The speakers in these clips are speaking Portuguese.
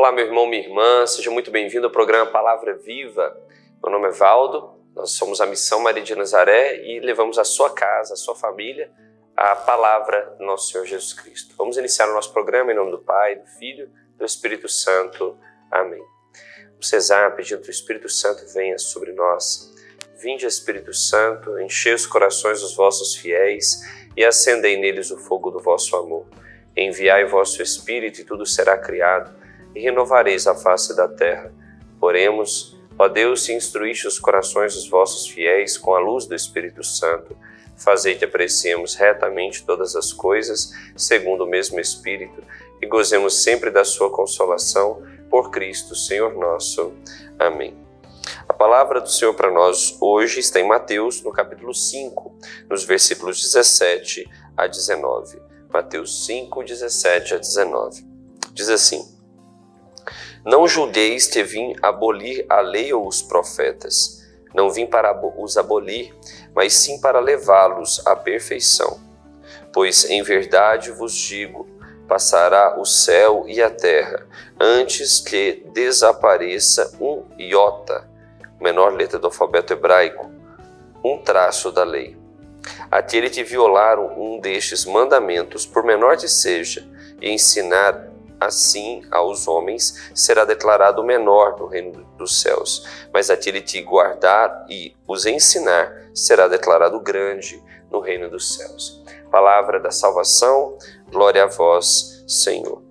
Olá, meu irmão, minha irmã, seja muito bem-vindo ao programa Palavra Viva. Meu nome é Valdo, nós somos a Missão Maria de Nazaré e levamos à sua casa, à sua família, a palavra do nosso Senhor Jesus Cristo. Vamos iniciar o nosso programa em nome do Pai, do Filho e do Espírito Santo. Amém. Vamos rezar pedindo que o Espírito Santo venha sobre nós. Vinde, Espírito Santo, enchei os corações dos vossos fiéis e acendei neles o fogo do vosso amor. Enviai vosso Espírito e tudo será criado, e renovareis a face da terra. Oremos, ó Deus, se instruíste os corações dos vossos fiéis com a luz do Espírito Santo, fazei que apreciemos retamente todas as coisas, segundo o mesmo Espírito, e gozemos sempre da sua consolação, por Cristo, Senhor nosso. Amém. A palavra do Senhor para nós hoje está em Mateus, no capítulo 5, nos versículos 17 a 19. Mateus 5, 17 a 19. Diz assim: Não julgueis que vim abolir a lei ou os profetas. Não vim para os abolir, mas sim para levá-los à perfeição. Pois em verdade vos digo, passará o céu e a terra, antes que desapareça um iota, menor letra do alfabeto hebraico, um traço da lei. Aquele que violar um destes mandamentos, por menor que seja, e ensinar assim aos homens, será declarado menor no reino dos céus. Mas aquele que guardar e os ensinar, será declarado grande no reino dos céus. Palavra da salvação, glória a vós, Senhor.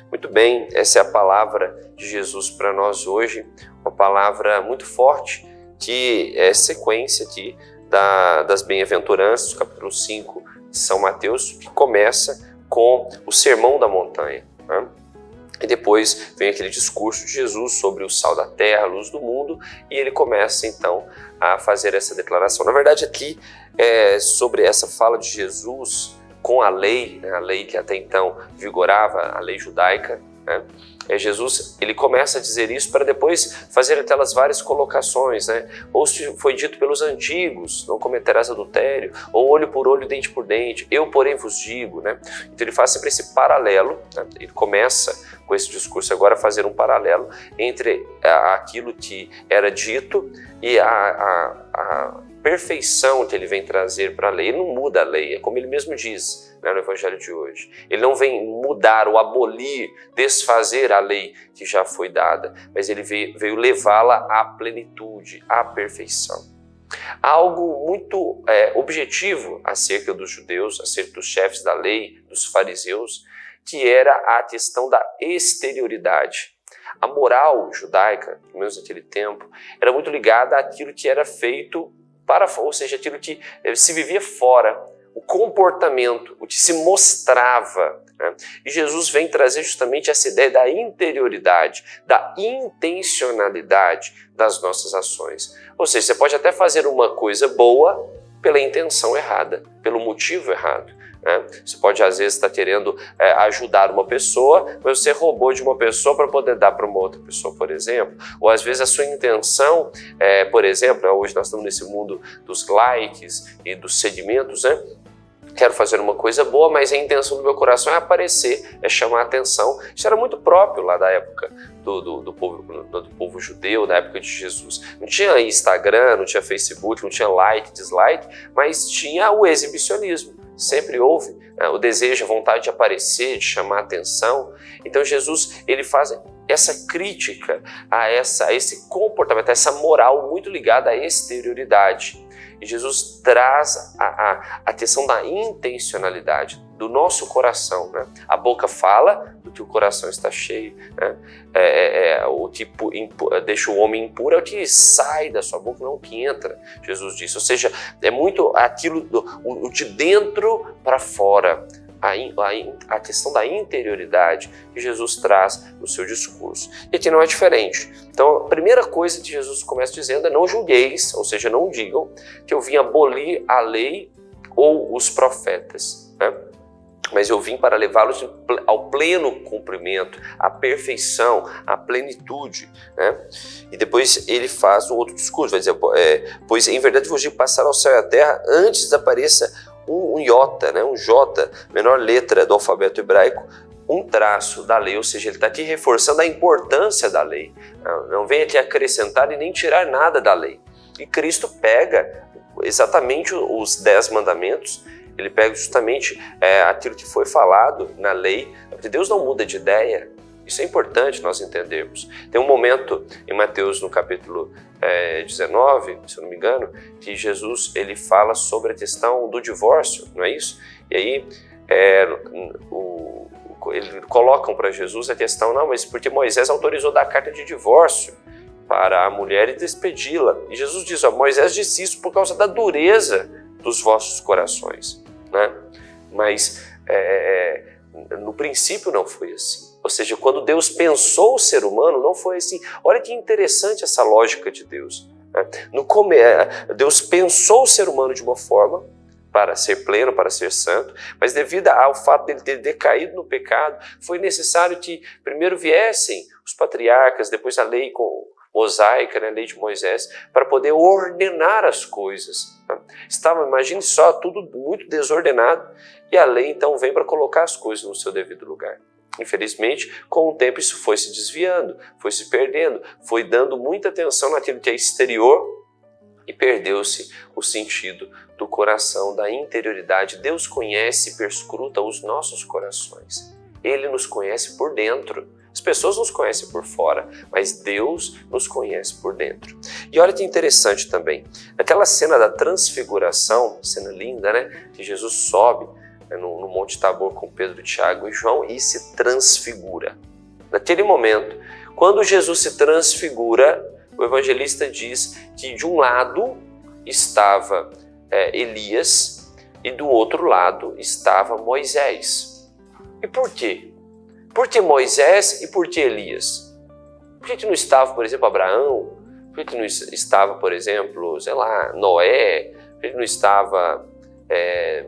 Muito bem, essa é a palavra de Jesus para nós hoje, uma palavra muito forte, que é sequência aqui das bem-aventuranças, capítulo 5 de São Mateus, que começa com o Sermão da Montanha, né? E depois vem aquele discurso de Jesus sobre o sal da terra, a luz do mundo, e ele começa então a fazer essa declaração. Na verdade, aqui é sobre essa fala de Jesus com a lei, né? A lei que até então vigorava, a lei judaica, né? Jesus, ele começa a dizer isso para depois fazer aquelas várias colocações, né? Ou se foi dito pelos antigos, não cometerás adultério, ou olho por olho, dente por dente, eu porém vos digo, né? Então ele faz sempre esse paralelo, né? Ele começa com esse discurso agora a fazer um paralelo entre aquilo que era dito e a perfeição que ele vem trazer para a lei. Ele não muda a lei, é como ele mesmo diz, né, no Evangelho de hoje. Ele não vem mudar ou abolir, desfazer a lei que já foi dada, mas ele veio levá-la à plenitude, à perfeição. Há algo muito objetivo acerca dos judeus, acerca dos chefes da lei, dos fariseus, que era a questão da exterioridade. A moral judaica, pelo menos naquele tempo, era muito ligada àquilo que era feito ou seja, aquilo que se vivia fora, o comportamento, o que se mostrava, né? E Jesus vem trazer justamente essa ideia da interioridade, da intencionalidade das nossas ações. Ou seja, você pode até fazer uma coisa boa pela intenção errada, pelo motivo errado, né? Você pode às vezes estar querendo ajudar uma pessoa, mas você roubou de uma pessoa para poder dar para uma outra pessoa, por exemplo. Ou às vezes a sua intenção, por exemplo, hoje nós estamos nesse mundo dos likes e dos seguimentos, né? Quero fazer uma coisa boa, mas a intenção do meu coração é aparecer, é chamar a atenção. Isso era muito próprio lá da época do povo judeu, da época de Jesus. Não tinha Instagram, não tinha Facebook, não tinha like, dislike, mas tinha o exibicionismo. Sempre houve o desejo, a vontade de aparecer, de chamar a atenção. Então Jesus, ele faz essa crítica a esse comportamento, a essa moral muito ligada à exterioridade. E Jesus traz a questão da intencionalidade do nosso coração, né? A boca fala do que o coração está cheio, né? O que deixa o homem impuro é o que sai da sua boca, não o que entra, Jesus disse. Ou seja, é muito aquilo o de dentro para fora. A questão da interioridade que Jesus traz no seu discurso. E aqui não é diferente. Então, a primeira coisa que Jesus começa dizendo é: não julgueis, ou seja, não digam que eu vim abolir a lei ou os profetas, né? Mas eu vim para levá-los ao pleno cumprimento, à perfeição, à plenitude, né? E depois ele faz um outro discurso, vai dizer: pois em verdade vos digo, passará o céu e a terra antes desapareça um iota, né? Um J, menor letra do alfabeto hebraico, um traço da lei, ou seja, ele está aqui reforçando a importância da lei. Não vem aqui acrescentar e nem tirar nada da lei. E Cristo pega exatamente os 10 mandamentos, ele pega justamente aquilo que foi falado na lei, porque Deus não muda de ideia. Isso é importante nós entendermos. Tem um momento em Mateus, no capítulo 19, se eu não me engano, que Jesus ele fala sobre a questão do divórcio, não é isso? E aí eles colocam para Jesus a questão, não, mas porque Moisés autorizou dar carta de divórcio para a mulher e despedi-la. E Jesus diz, Moisés disse isso por causa da dureza dos vossos corações, né? Mas no princípio não foi assim. Ou seja, quando Deus pensou o ser humano, não foi assim. Olha que interessante essa lógica de Deus, né? Deus pensou o ser humano de uma forma para ser pleno, para ser santo, mas devido ao fato de ele ter decaído no pecado, foi necessário que primeiro viessem os patriarcas, depois a lei mosaica, né, a lei de Moisés, para poder ordenar as coisas. Né? Imagine só, tudo muito desordenado, e a lei então vem para colocar as coisas no seu devido lugar. Infelizmente, com o tempo isso foi se desviando, foi se perdendo, foi dando muita atenção naquilo que é exterior e perdeu-se o sentido do coração, da interioridade. Deus conhece e perscruta os nossos corações. Ele nos conhece por dentro. As pessoas nos conhecem por fora, mas Deus nos conhece por dentro. E olha que interessante também, aquela cena da transfiguração, cena linda, né? Que Jesus sobe no Monte Tabor com Pedro, Tiago e João e se transfigura. Naquele momento, quando Jesus se transfigura, o evangelista diz que de um lado estava Elias e do outro lado estava Moisés. E por quê? Por que Moisés e por que Elias? Por que não estava, por exemplo, Abraão? Por que não estava, por exemplo, sei lá, Noé? Por que não estava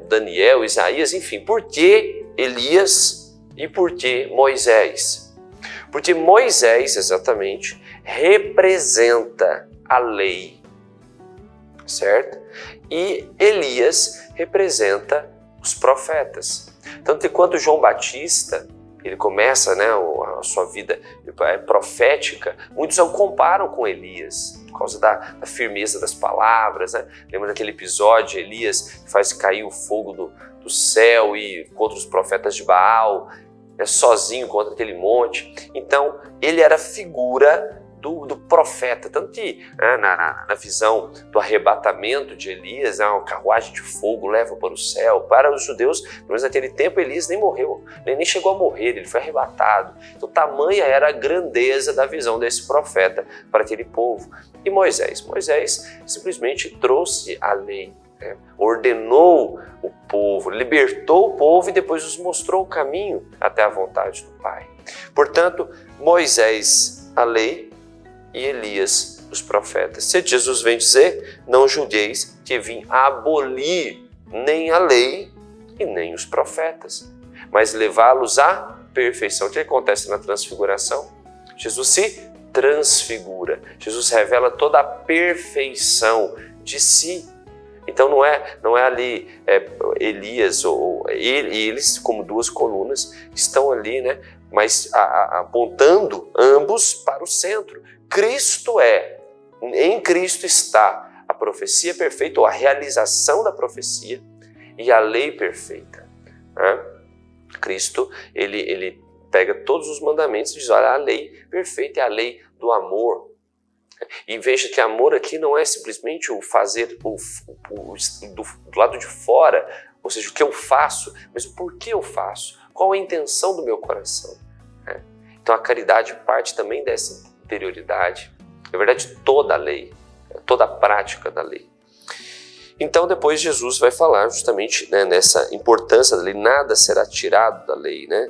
Daniel, Isaías? Enfim, por que Elias e por que Moisés? Porque Moisés, exatamente, representa a lei, certo? E Elias representa os profetas. Tanto que quando João Batista ele começa, né, a sua vida profética, muitos o comparam com Elias, por causa da firmeza das palavras, né? Lembra daquele episódio, Elias que faz cair o fogo do céu e contra os profetas de Baal, sozinho contra aquele monte. Então, ele era figura do profeta, tanto que na visão do arrebatamento de Elias, uma carruagem de fogo leva para o céu. Para os judeus, mas naquele tempo Elias nem morreu, nem chegou a morrer, ele foi arrebatado. Então tamanha era a grandeza da visão desse profeta para aquele povo. E Moisés simplesmente trouxe a lei, né? Ordenou o povo, libertou o povo e depois os mostrou o caminho até a vontade do Pai. Portanto, Moisés, a lei, e Elias, os profetas. Se Jesus vem dizer, não julgueis que vim abolir nem a lei e nem os profetas, mas levá-los à perfeição. O que acontece na transfiguração? Jesus se transfigura. Jesus revela toda a perfeição de si. Então não é ali Elias ou eles como duas colunas estão ali, né? Mas apontando ambos para o centro. Em Cristo está a profecia perfeita, ou a realização da profecia e a lei perfeita. Né? Cristo, ele pega todos os mandamentos e diz, olha, a lei perfeita é a lei do amor. E veja que amor aqui não é simplesmente o fazer do lado de fora, ou seja, o que eu faço, mas o porquê eu faço, qual a intenção do meu coração. Né? Então a caridade parte também dessa interioridade, na verdade toda a lei, toda a prática da lei. Então depois Jesus vai falar justamente, né, nessa importância da lei, nada será tirado da lei, né?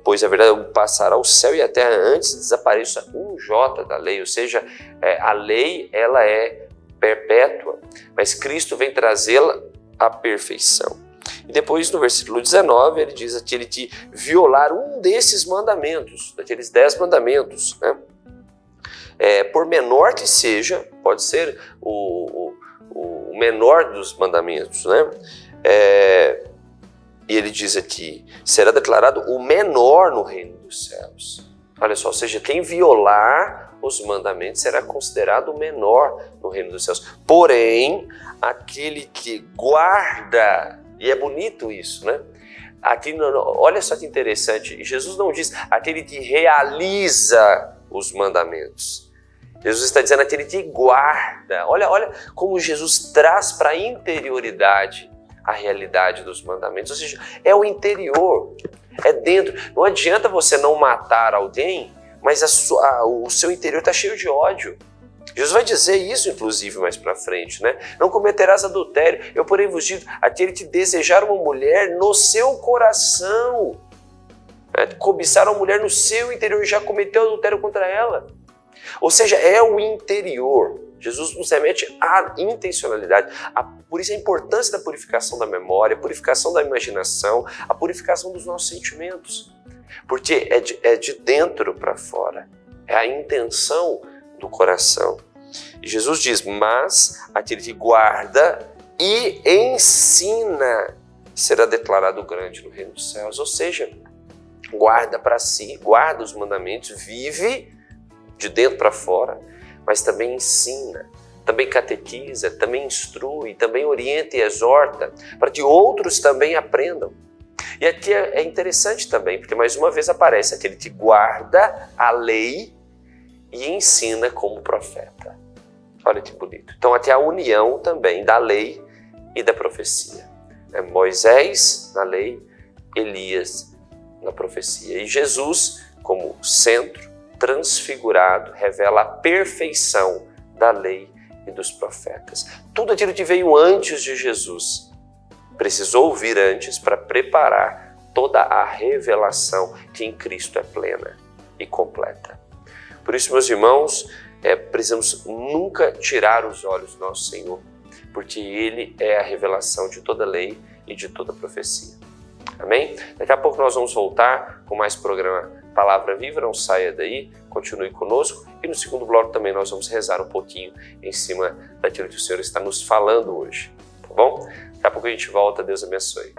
Pois a verdade passará o céu e a terra antes desapareça um jota da lei, ou seja, a lei ela é perpétua, mas Cristo vem trazê-la à perfeição. E depois no versículo 19 ele diz aquele que violar um desses mandamentos, daqueles 10 mandamentos, né? Por menor que seja, pode ser o menor dos mandamentos, né? E ele diz aqui, será declarado o menor no reino dos céus. Olha só, ou seja, quem violar os mandamentos será considerado o menor no reino dos céus. Porém, aquele que guarda, e é bonito isso, né? Aqui, olha só que interessante, Jesus não diz aquele que realiza os mandamentos. Jesus está dizendo aquele que guarda. Olha como Jesus traz para a interioridade a realidade dos mandamentos. Ou seja, é o interior, é dentro. Não adianta você não matar alguém, mas o seu interior está cheio de ódio. Jesus vai dizer isso, inclusive, mais para frente, né? Não cometerás adultério. Eu, porém, vos digo, aquele que desejar uma mulher no seu coração, cobiçar uma mulher no seu interior, já cometeu adultério contra ela. Ou seja, é o interior. Jesus nos remete à intencionalidade. Por isso a importância da purificação da memória, a purificação da imaginação, a purificação dos nossos sentimentos. Porque é de dentro para fora. É a intenção do coração. E Jesus diz, mas aquele que guarda e ensina será declarado grande no reino dos céus. Ou seja, guarda para si, guarda os mandamentos, vive de dentro para fora, mas também ensina, também catequiza, também instrui, também orienta e exorta, para que outros também aprendam. E aqui é interessante também, porque mais uma vez aparece aquele que guarda a lei e ensina como profeta. Olha que bonito. Então aqui a união também da lei e da profecia. Moisés na lei, Elias na profecia. E Jesus, como centro, transfigurado, revela a perfeição da lei e dos profetas. Tudo aquilo que veio antes de Jesus precisou vir antes para preparar toda a revelação que em Cristo é plena e completa. Por isso, meus irmãos, precisamos nunca tirar os olhos do nosso Senhor, porque Ele é a revelação de toda lei e de toda profecia. Amém? Daqui a pouco nós vamos voltar com mais programa Palavra Viva, não saia daí, continue conosco. E no segundo bloco também nós vamos rezar um pouquinho em cima daquilo que o Senhor está nos falando hoje, tá bom? Daqui a pouco a gente volta, Deus abençoe.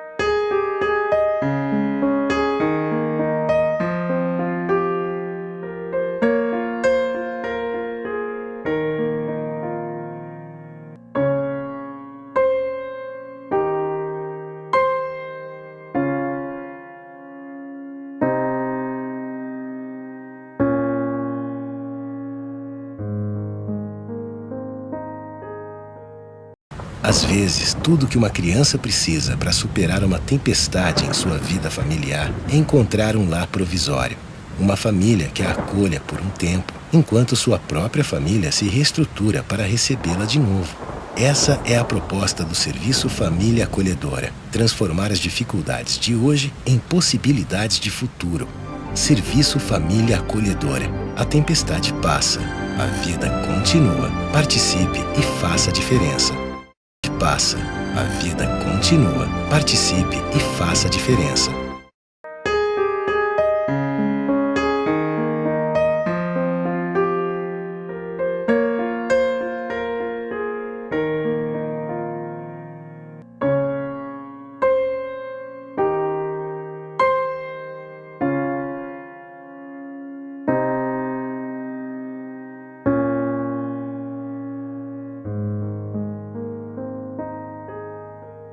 Às vezes, tudo que uma criança precisa para superar uma tempestade em sua vida familiar é encontrar um lar provisório. Uma família que a acolha por um tempo, enquanto sua própria família se reestrutura para recebê-la de novo. Essa é a proposta do Serviço Família Acolhedora. Transformar as dificuldades de hoje em possibilidades de futuro. Serviço Família Acolhedora. A tempestade passa, a vida continua. Participe e faça a diferença. Passa, a vida continua. Participe e faça a diferença.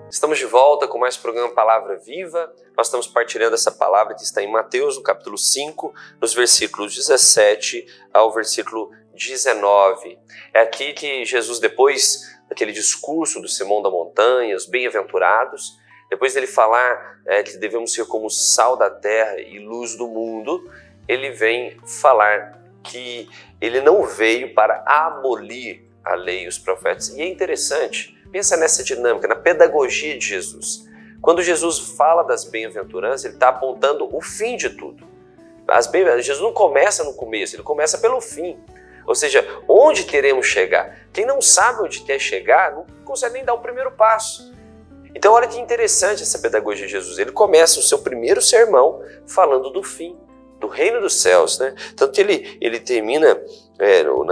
Estamos de volta com mais programa Palavra Viva. Nós estamos partilhando essa palavra que está em Mateus, no capítulo 5, nos versículos 17 ao versículo 19. É aqui que Jesus, depois daquele discurso do Sermão da Montanha, os bem-aventurados, depois dele falar que devemos ser como sal da terra e luz do mundo, ele vem falar que ele não veio para abolir a lei e os profetas. E é interessante, pensa nessa dinâmica, na pedagogia de Jesus. Quando Jesus fala das bem-aventuranças, ele está apontando o fim de tudo. Jesus não começa no começo, ele começa pelo fim. Ou seja, onde queremos chegar? Quem não sabe onde quer chegar, não consegue nem dar o primeiro passo. Então olha que interessante essa pedagogia de Jesus. Ele começa o seu primeiro sermão falando do fim, do reino dos céus, né? Tanto que ele termina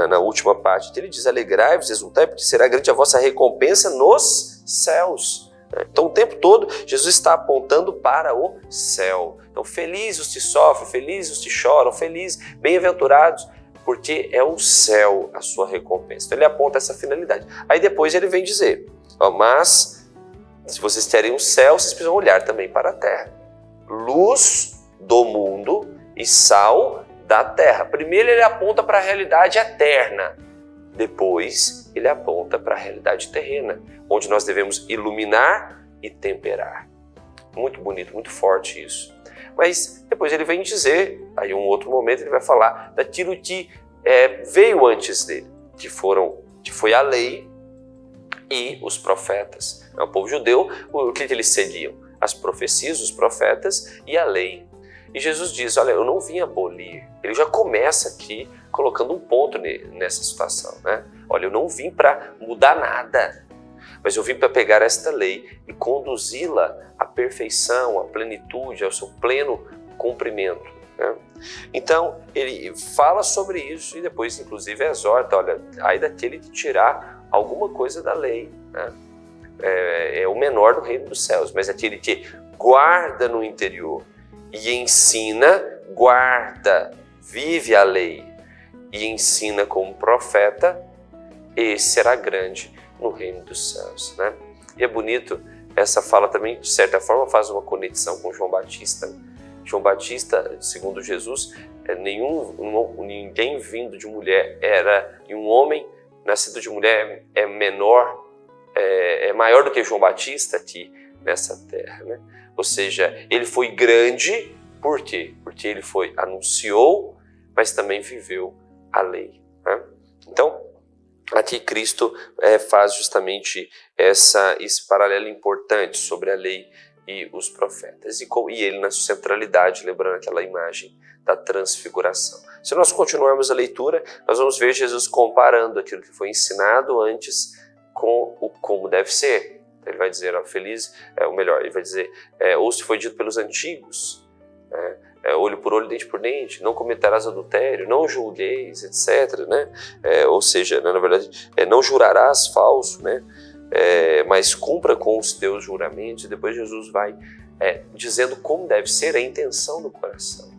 na última parte, ele diz: alegrai-vos, exultai, porque será grande a vossa recompensa nos céus. Então, o tempo todo, Jesus está apontando para o céu. Então, felizes os que sofrem, felizes os que choram, felizes, bem-aventurados, porque é o céu a sua recompensa. Então, ele aponta essa finalidade. Aí depois ele vem dizer, mas se vocês querem o céu, vocês precisam olhar também para a terra. Luz do mundo e sal da terra. Primeiro ele aponta para a realidade eterna. Depois ele aponta para a realidade terrena, onde nós devemos iluminar e temperar. Muito bonito, muito forte isso. Mas depois ele vem dizer, aí um outro momento ele vai falar daquilo que veio antes dele, que foi a lei e os profetas. O povo judeu, o que eles seguiam? As profecias, os profetas e a lei. E Jesus diz, olha, eu não vim abolir. Ele já começa aqui colocando um ponto nessa situação, né? Olha, eu não vim para mudar nada, mas eu vim para pegar esta lei e conduzi-la à perfeição, à plenitude, ao seu pleno cumprimento, né? Então, ele fala sobre isso e depois, inclusive, exorta, olha, ai daquele que tirar alguma coisa da lei, né? É o menor do reino dos céus, mas aquele que guarda no interior e ensina, guarda, vive a lei e ensina como profeta, esse será grande no reino dos céus, né? E é bonito, essa fala também, de certa forma, faz uma conexão com João Batista. João Batista, segundo Jesus, ninguém vindo de mulher e um homem nascido de mulher é maior do que João Batista aqui nessa terra, né? Ou seja, ele foi grande, por quê? Porque ele anunciou, mas também viveu a lei, né? Então, aqui Cristo faz justamente esse paralelo importante sobre a lei e os profetas. E ele na sua centralidade, lembrando aquela imagem da transfiguração. Se nós continuarmos a leitura, nós vamos ver Jesus comparando aquilo que foi ensinado antes com o como deve ser. Ele vai dizer, ele vai dizer, ou se foi dito pelos antigos, olho por olho, dente por dente, não cometerás adultério, não julgueis, etc., né? Ou seja, na verdade, não jurarás falso, né? Mas cumpra com os teus juramentos. E depois Jesus vai dizendo como deve ser a intenção do coração.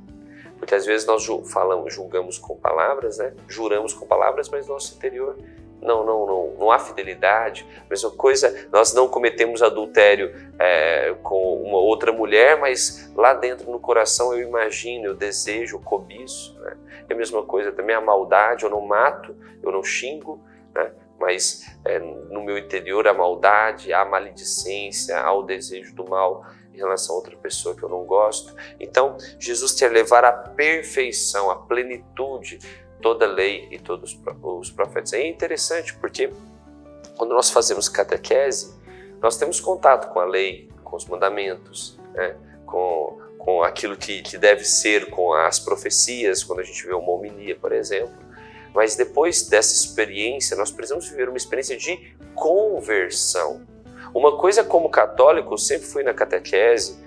Porque às vezes nós julgamos com palavras, né? Juramos com palavras, mas no nosso interior não há fidelidade. A mesma coisa, nós não cometemos adultério com uma outra mulher, mas lá dentro no coração eu imagino, eu desejo, eu cobiço, né? É a mesma coisa também a maldade, eu não mato, eu não xingo, né? Mas no meu interior a maldade, a maledicência, há o desejo do mal em relação a outra pessoa que eu não gosto. Então, Jesus quer levar à perfeição, à plenitude, toda a lei e todos os profetas. É interessante porque quando nós fazemos catequese, nós temos contato com a lei, com os mandamentos, né? com aquilo que deve ser, com as profecias, quando a gente vê uma homilia, por exemplo. Mas depois dessa experiência, nós precisamos viver uma experiência de conversão. Uma coisa como católico, eu sempre fui na catequese,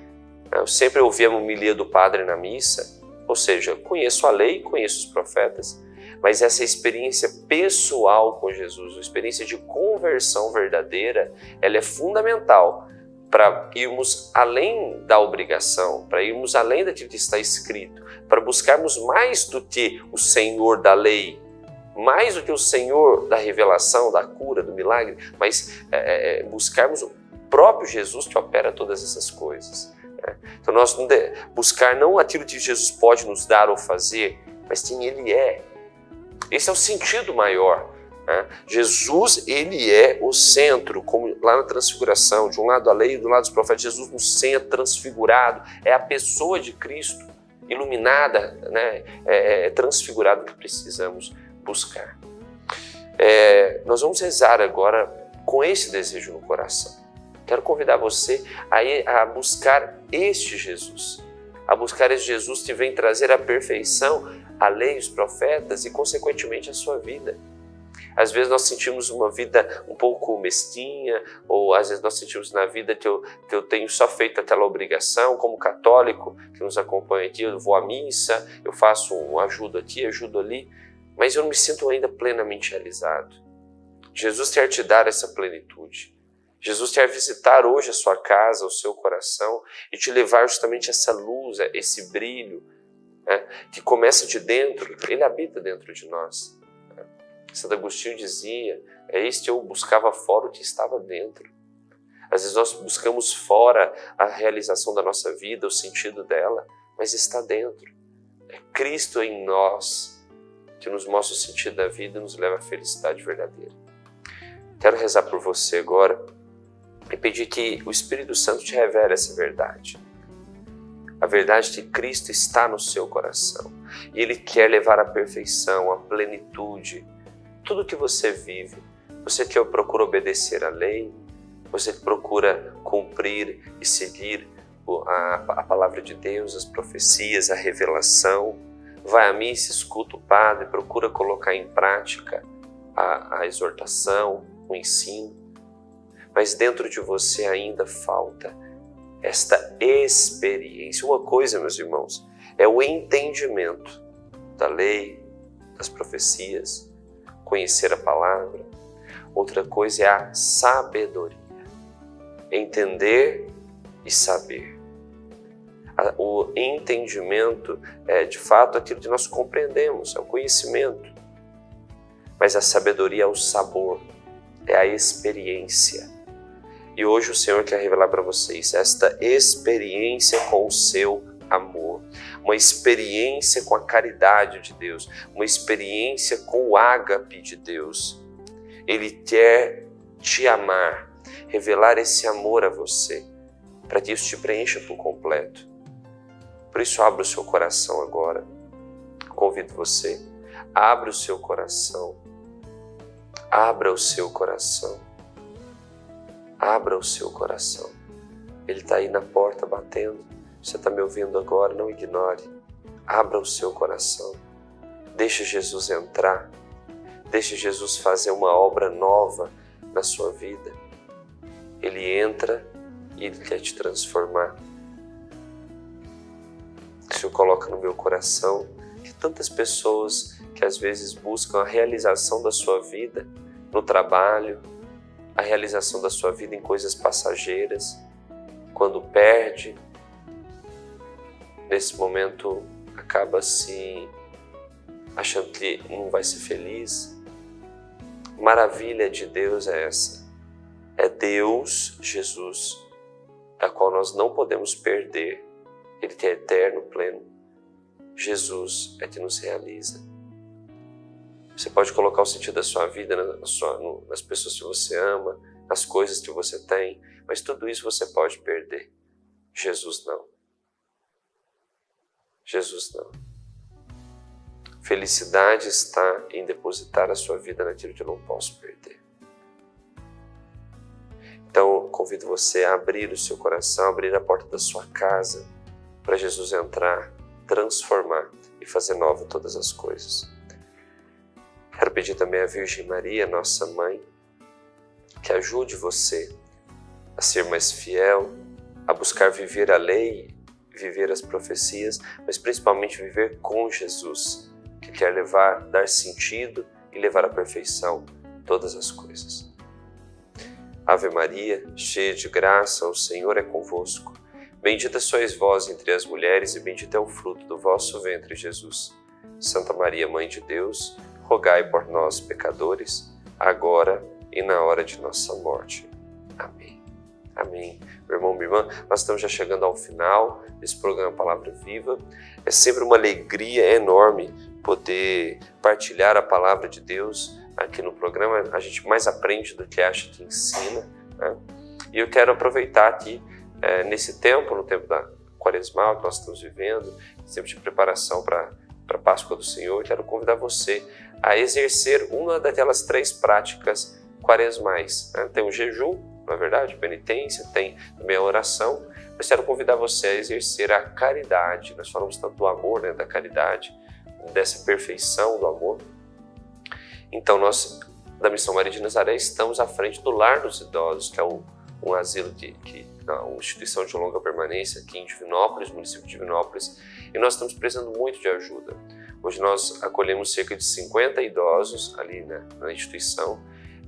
eu sempre ouvi a homilia do padre na missa, ou seja, conheço a lei, conheço os profetas, mas essa experiência pessoal com Jesus, a experiência de conversão verdadeira, ela é fundamental para irmos além da obrigação, para irmos além daquilo que está escrito, para buscarmos mais do que o Senhor da lei, mais do que o Senhor da revelação, da cura, do milagre, mas buscarmos o próprio Jesus que opera todas essas coisas. Então nós buscar não aquilo que Jesus pode nos dar ou fazer, mas quem Ele é. Esse é o sentido maior, né? Jesus, Ele é o centro, como lá na transfiguração, de um lado a lei e do lado dos profetas, Jesus no centro, transfigurado, é a pessoa de Cristo, iluminada, né? Transfigurado que precisamos buscar. Nós vamos rezar agora com esse desejo no coração. Quero convidar você a buscar este Jesus, a buscar esse Jesus que vem trazer a perfeição, a lei, os profetas e, consequentemente, a sua vida. Às vezes nós sentimos uma vida um pouco mesquinha, ou às vezes nós sentimos na vida que eu tenho só feito aquela obrigação, como católico que nos acompanha aqui, eu vou à missa, eu faço ajudo aqui, ajudo ali, mas eu não me sinto ainda plenamente realizado. Jesus quer te dar essa plenitude. Jesus quer visitar hoje a sua casa, o seu coração e te levar justamente essa luz, esse brilho, né, que começa de dentro, ele habita dentro de nós. Santo Agostinho dizia, este eu buscava fora o que estava dentro. Às vezes nós buscamos fora a realização da nossa vida, o sentido dela, mas está dentro. É Cristo em nós que nos mostra o sentido da vida e nos leva à felicidade verdadeira. Quero rezar por você agora e pedir que o Espírito Santo te revele essa verdade. A verdade de que Cristo está no seu coração e Ele quer levar à perfeição, à plenitude, tudo que você vive. Você que procura obedecer à lei, você que procura cumprir e seguir a palavra de Deus, as profecias, a revelação, vai à missa, escuta o padre, procura colocar em prática a exortação, o ensino, mas dentro de você ainda falta esta experiência. Uma coisa, meus irmãos, é o entendimento da lei, das profecias, conhecer a palavra. Outra coisa é a sabedoria, entender e saber. O entendimento é, de fato, aquilo que nós compreendemos, é o conhecimento. Mas a sabedoria é o sabor, é a experiência. E hoje o Senhor quer revelar para vocês esta experiência com o seu amor, uma experiência com a caridade de Deus, uma experiência com o ágape de Deus. Ele quer te amar, revelar esse amor a você, para que isso te preencha por completo. Por isso, abra o seu coração agora. Convido você, abra o seu coração. Abra o seu coração. Abra o seu coração. Ele está aí na porta batendo. Você está me ouvindo agora, não ignore. Abra o seu coração. Deixe Jesus entrar. Deixe Jesus fazer uma obra nova na sua vida. Ele entra e Ele quer te transformar. O Senhor coloca no meu coração que tantas pessoas que às vezes buscam a realização da sua vida no trabalho, a realização da sua vida em coisas passageiras, quando perde, nesse momento acaba se achando que não vai ser feliz. Maravilha de Deus é essa. É Deus, Jesus, da qual nós não podemos perder. Ele que é eterno, pleno. Jesus é que nos realiza. Você pode colocar o sentido da sua vida nas pessoas que você ama, nas coisas que você tem, mas tudo isso você pode perder. Jesus não. Jesus não. Felicidade está em depositar a sua vida naquilo que eu não posso perder. Então, convido você a abrir o seu coração, abrir a porta da sua casa, para Jesus entrar, transformar e fazer nova todas as coisas. Quero pedir também à Virgem Maria, nossa Mãe, que ajude você a ser mais fiel, a buscar viver a lei, viver as profecias, mas principalmente viver com Jesus, que quer dar sentido e levar à perfeição todas as coisas. Ave Maria, cheia de graça, o Senhor é convosco. Bendita sois vós entre as mulheres e bendito é o fruto do vosso ventre, Jesus. Santa Maria, Mãe de Deus, rogai por nós, pecadores, agora e na hora de nossa morte. Amém. Amém. Meu irmão, minha irmã, nós estamos já chegando ao final desse programa Palavra Viva. É sempre uma alegria enorme poder partilhar a Palavra de Deus aqui no programa. A gente mais aprende do que acha que ensina, né? E eu quero aproveitar aqui, nesse tempo, no tempo da quaresmal que nós estamos vivendo, tempo de preparação para a Páscoa do Senhor, quero convidar você a exercer uma daquelas 3 práticas quaresmais, né? Tem o jejum, na verdade, penitência, tem também a oração, mas quero convidar você a exercer a caridade. Nós falamos tanto do amor, né, da caridade, dessa perfeição do amor. Então nós, da Missão Maria de Nazaré, estamos à frente do Lar dos Idosos, que é um asilo uma instituição de longa permanência aqui em Divinópolis, município de Divinópolis, e nós estamos precisando muito de ajuda. Hoje nós acolhemos cerca de 50 idosos ali, né, na instituição,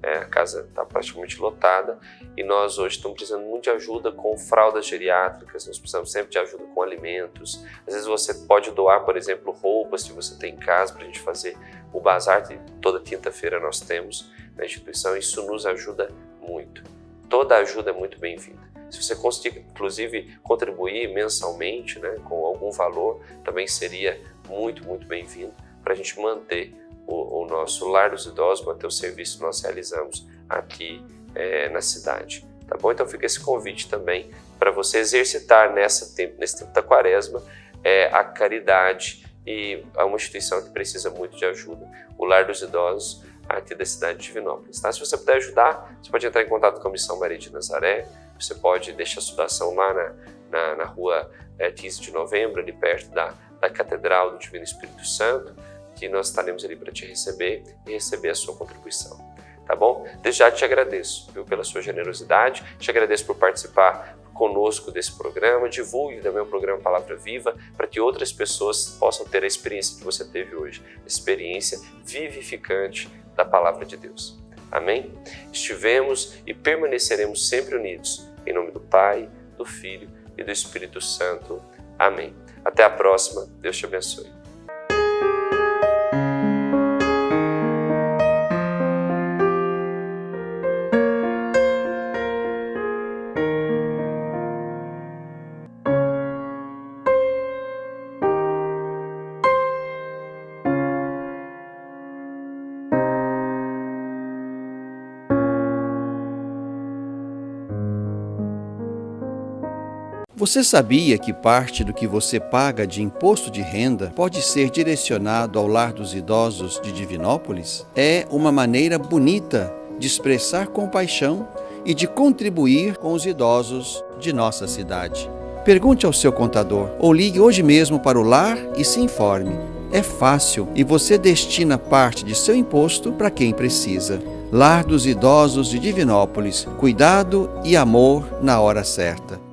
A casa está praticamente lotada e nós hoje estamos precisando muito de ajuda com fraldas geriátricas, nós precisamos sempre de ajuda com alimentos. Às vezes você pode doar, por exemplo, roupas que você tem em casa para a gente fazer o bazar, que toda quinta-feira nós temos na instituição. Isso nos ajuda muito. Toda ajuda é muito bem-vinda. Se você conseguir, inclusive, contribuir mensalmente, né, com algum valor, também seria muito, muito bem-vindo para a gente manter o nosso Lar dos Idosos, manter o serviço que nós realizamos aqui na cidade. Tá bom? Então fica esse convite também para você exercitar nesse tempo da quaresma a caridade, e é uma instituição que precisa muito de ajuda. O Lar dos Idosos aqui da cidade de Divinópolis. Tá? Se você puder ajudar, você pode entrar em contato com a Missão Maria de Nazaré, você pode deixar a sua doação lá na rua 15 de novembro, ali perto da Catedral do Divino Espírito Santo, que nós estaremos ali para te receber e receber a sua contribuição. Tá bom? Desde já te agradeço, viu, pela sua generosidade, te agradeço por participar conosco desse programa, divulgue também o programa Palavra Viva para que outras pessoas possam ter a experiência que você teve hoje, a experiência vivificante da Palavra de Deus. Amém? Estivemos e permaneceremos sempre unidos, em nome do Pai, do Filho e do Espírito Santo. Amém. Até a próxima. Deus te abençoe. Você sabia que parte do que você paga de imposto de renda pode ser direcionado ao Lar dos Idosos de Divinópolis? É uma maneira bonita de expressar compaixão e de contribuir com os idosos de nossa cidade. Pergunte ao seu contador ou ligue hoje mesmo para o lar e se informe. É fácil e você destina parte de seu imposto para quem precisa. Lar dos Idosos de Divinópolis. Cuidado e amor na hora certa.